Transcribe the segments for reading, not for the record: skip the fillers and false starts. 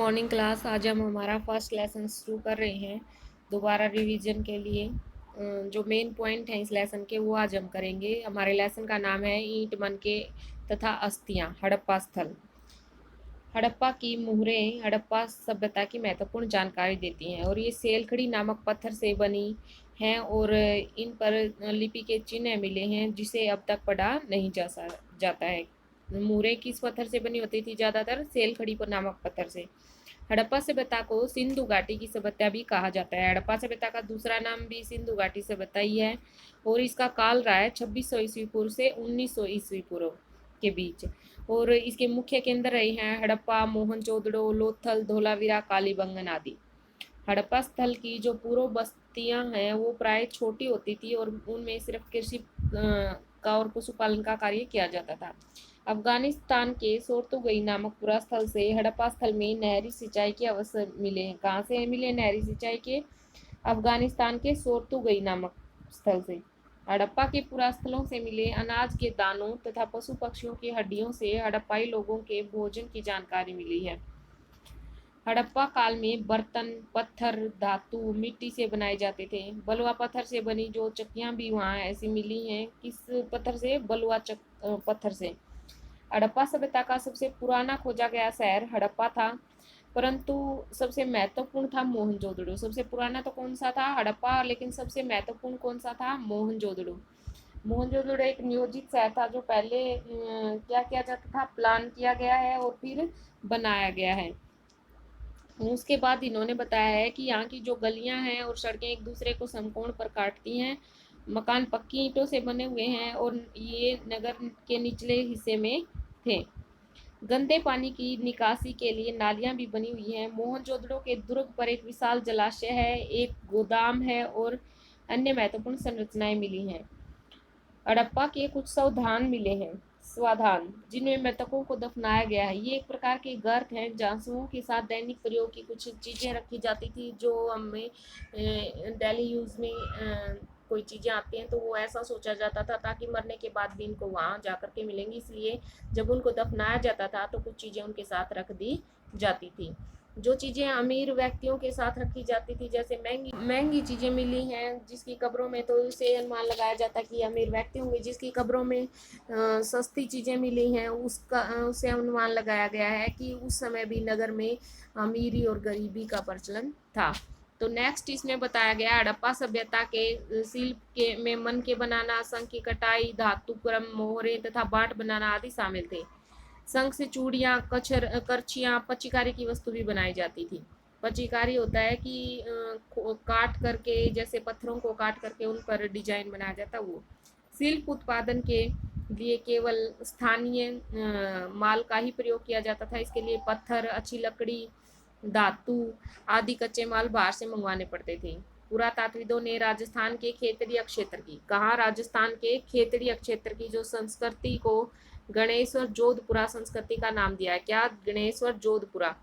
Morning class. आज हम हमारा फर्स्ट लेसन शुरू कर रहे हैं दोबारा रिवीजन के लिए। जो मेन पॉइंट हैं इस लेसन के वो आज हम करेंगे। हमारे लेसन का नाम है ईंट मनके तथा अस्थियां, हड़प्पा स्थल। हड़प्पा की मुहरें हड़प्पा सभ्यता की महत्वपूर्ण जानकारी देती हैं और ये सेलखड़ी नामक पत्थर से बनी हैं और इन पर लिपि के चिन्ह मिले हैं जिसे अब तक पढ़ा नहीं जाता है। मुहरें किस पत्थर से बनी होती थी? ज़्यादातर सेलखड़ी पर नामक पत्थर से। हड़प्पा सभ्यता को सिंधु घाटी की सभ्यता भी कहा जाता है। हड़प्पा सभ्यता का दूसरा नाम भी सिंधु घाटी सभ्यता ही है और इसका काल रहा है 2600 ईस्वी पूर्व से 1900 ईस्वी पूर्व के बीच। और इसके मुख्य केंद्र रहे हैं हड़प्पा, मोहनजोदड़ो, लोथल, धोलावीरा, कालीबंगन आदि। हड़प्पा स्थल की जो पूर्व बस्तियां हैं वो प्राय छोटी होती थी और उनमें सिर्फ कृषि का और पशुपालन का कार्य किया जाता था। अफगानिस्तान के सोर्तुगई नामक पुरा स्थल से हड़प्पा स्थल में नहरी सिंचाई के अवसर मिले हैं। कहाँ से मिले नहरी सिंचाई के? अफगानिस्तान के सोर्तुगई नामक स्थल से। हड़प्पा के पुरा स्थलों से मिले अनाज के दानों तथा पशु पक्षियों की हड्डियों से हड़प्पाई लोगों के भोजन की जानकारी मिली है। हड़प्पा काल में बर्तन पत्थर, धातु, मिट्टी से बनाए जाते थे। बलुआ पत्थर से बनी जो चक्कियां भी वहाँ ऐसी मिली हैं। किस पत्थर से? बलुआ पत्थर से। हड़प्पा सभ्यता का सबसे पुराना खोजा गया शहर हड़प्पा था, परंतु सबसे महत्वपूर्ण था मोहनजोदड़ो। सबसे पुराना तो कौन सा था? हड़प्पा, लेकिन सबसे महत्वपूर्ण कौन सा था? मोहनजोदड़ो। मोहनजोदड़ो एक नियोजित शहर था जो पहले क्या किया जाता था? प्लान किया गया है और फिर बनाया गया है। उसके बाद इन्होंने बताया है कि यहाँ की जो गलियां हैं और सड़कें एक दूसरे को समकोण पर काटती हैं। मकान पक्की ईंटों से बने हुए हैं और ये नगर के निचले हिस्से में थे। गंदे पानी की निकासी के लिए नालियां भी बनी हुई हैं। मोहनजोदड़ो के दुर्ग पर एक विशाल जलाशय है, एक गोदाम है और अन्य महत्वपूर्ण संरचनाएं मिली हैं। हड़प्पा के कुछ स्वाधान मिले हैं। स्वाधान जिनमें मृतकों को दफनाया गया है। ये एक प्रकार के गर्त हैं जहाँ समूह के साथ दैनिक प्रयोग की कुछ चीज़ें रखी जाती थी जो हमें डेली यूज़ में कोई चीज़ें आती हैं तो वो ऐसा सोचा जाता था ताकि मरने के बाद भी इनको वहाँ जा कर के मिलेंगी, इसलिए जब उनको दफनाया जाता था तो कुछ चीज़ें उनके साथ रख दी जाती थी। जो चीज़ें अमीर व्यक्तियों के साथ रखी जाती थी, जैसे महंगी महंगी चीज़ें मिली हैं जिसकी कब्रों में, तो इसे अनुमान लगाया जाता है कि अमीर व्यक्ति होंगे। जिसकी कब्रों में सस्ती चीज़ें मिली हैं उसका उसे अनुमान लगाया गया है कि उस समय भी नगर में अमीरी और गरीबी का प्रचलन था। तो नेक्स्ट इसमें बताया गया हड़प्पा सभ्यता के शिल्प के में मन के बनाना, शंख की कटाई, धातु क्रम, मोहरे तथा बाट बनाना आदि शामिल थे। शंख से चूड़ियाँ, करछियाँ, पच्चीकारी की वस्तु भी बनाई जाती थी। पच्चीकारी होता है कि काट करके, जैसे पत्थरों को काट करके उन पर डिजाइन बनाया जाता, वो। शिल्प उत्पादन के लिए केवल स्थानीय माल का ही प्रयोग किया जाता था। इसके लिए पत्थर, अच्छी लकड़ी, धातु आदि कच्चे माल बाहर से मंगवाने पड़ते थे। पुरातात्विदों ने राजस्थान के खेतड़िया क्षेत्र की, कहा राजस्थान के खेतड़िया क्षेत्र की जो संस्कृति को गणेश्वर जोधपुरा संस्कृति का नाम दिया है। क्या? गणेश्वर जोधपुरा।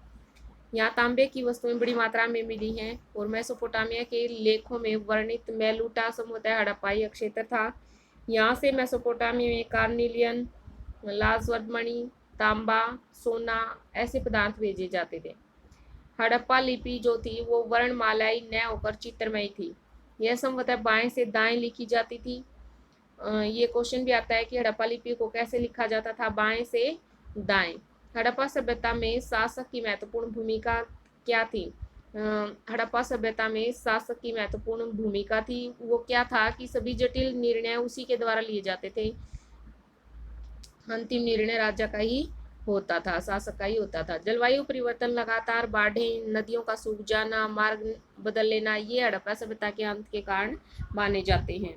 यहाँ तांबे की वस्तुएं बड़ी मात्रा में मिली हैं और मेसोपोटामिया के लेखों में वर्णित मेलूटा समुदाय हड़प्पाई क्षेत्र था। यहाँ से मेसोपोटामिया में कार्निलियन, लाजवर्दमणि, तांबा, सोना ऐसे पदार्थ भेजे जाते थे। हड़प्पा लिपि जो थी वो वर्णमालाई न होकर चित्रमयी थी। यह संभवतः बाएं से दाएं लिखी जाती थी। ये क्वेश्चन भी आता है कि हड़प्पा लिपि को कैसे लिखा जाता था? बाएं से दाएं। हड़प्पा सभ्यता में शासक की महत्वपूर्ण भूमिका क्या थी? हड़प्पा सभ्यता में शासक की महत्वपूर्ण भूमिका थी, वो क्या था कि सभी जटिल निर्णय उसी के द्वारा लिए जाते थे। अंतिम निर्णय राजा का ही होता था, शासक का ही होता था। जलवायु परिवर्तन, लगातार बाढ़ें, नदियों का सूख जाना, मार्ग बदल लेना, ये हड़प्पा सभ्यता के अंत के कारण माने जाते हैं।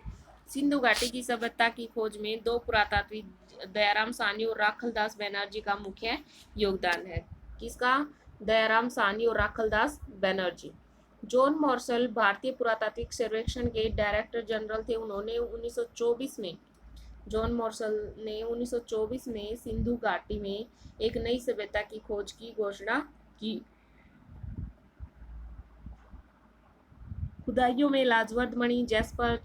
सिंधु घाटी की सभ्यता की खोज में दो पुरातात्विक, दयाराम साहनी और राखलदास बनर्जी का मुख्य योगदान है। किसका? दयाराम साहनी और राखलदास बनर्जी। जॉन मॉर्शल भारतीय पुरातात्विक सर्वेक्षण के डायरेक्टर जनरल थे। उन्होंने 1924 में जॉन मॉर्शल ने 1924 में सिंधु घाटी में एक नई सभ्यता की खोज की घोषणा की। खुदाइयों में लाजवर्दमणि, जैस्पर,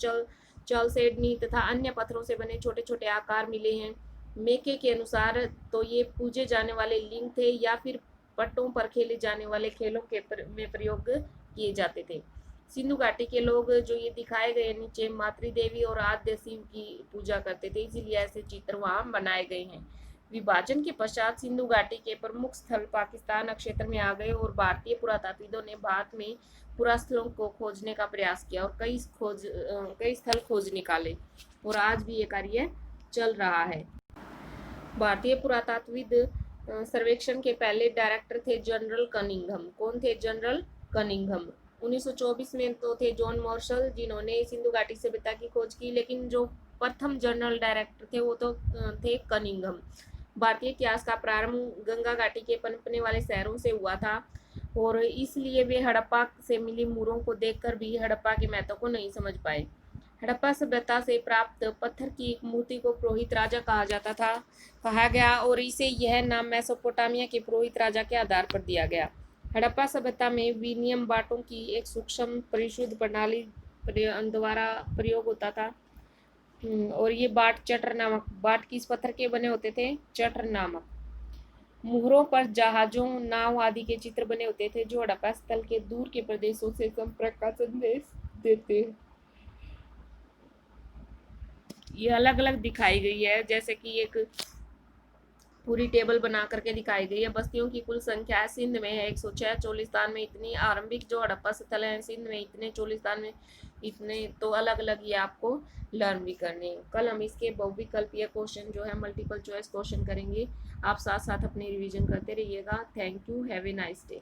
चलसेडनी तथा अन्य पत्थरों से बने छोटे छोटे आकार मिले हैं। मेके के अनुसार तो ये पूजे जाने वाले लिंग थे या फिर पट्टों पर खेले जाने वाले खेलों में प्रयोग किए जाते थे। सिंधु घाटी के लोग जो ये दिखाए गए नीचे मातृदेवी और आद्य शिव की पूजा करते थे, इसीलिए ऐसे चित्र वहां बनाए गए हैं। विभाजन के पश्चात सिंधु घाटी के प्रमुख स्थल पाकिस्तान क्षेत्र में आ गए और भारतीय पुरातात्विदों ने भारत में पुरास्थलों को खोजने का प्रयास किया और कई स्थल खोज निकाले और आज भी ये कार्य चल रहा है। भारतीय पुरातात्विद सर्वेक्षण के पहले डायरेक्टर थे जनरल कनिंघम। कौन थे? General Cunningham. 1924 में तो थे जॉन मार्शल, जिन्होंने सिंधु घाटी सभ्यता की खोज की, लेकिन जो प्रथम जनरल डायरेक्टर थे वो तो थे कनिंघम। भारतीय इतिहास का प्रारंभ गंगा घाटी के पनपने वाले शहरों से हुआ था और इसलिए वे हड़प्पा से मिली मूरों को देखकर भी हड़प्पा के महत्व को नहीं समझ पाए। हड़प्पा सभ्यता से प्राप्त पत्थर की एक मूर्ति को पुरोहित राजा कहा गया और इसे यह नाम मेसोपोटामिया के पुरोहित राजा के आधार पर दिया गया। हड़प्पा सभ्यता में विनिमय बाटों की एक सूक्ष्म परिशुद्ध प्रणाली द्वारा प्रयोग होता था और ये बाट किस पत्थर के बने होते थे? चटर नामक। मुहरों पर जहाजों, नाव आदि के चित्र बने होते थे जो हड़प्पा स्थल के दूर के प्रदेशों से संपर्क का संदेश देते हैं। ये अलग अलग दिखाई गई है, जैसे कि एक पूरी टेबल बना करके दिखाई गई है। बस्तियों की कुल संख्या सिंध में है 106, चोलिस्तान में इतनी, आरंभिक जो हड़प्पा स्थल है सिंध में इतने, चोलिस्तान में इतने, तो अलग अलग ये आपको लर्न भी करने। कल हम इसके बहुविकल्पीय क्वेश्चन जो है मल्टीपल चॉइस क्वेश्चन करेंगे। आप साथ साथ अपनी रिवीजन करते रहिएगा। Thank you, have a nice day.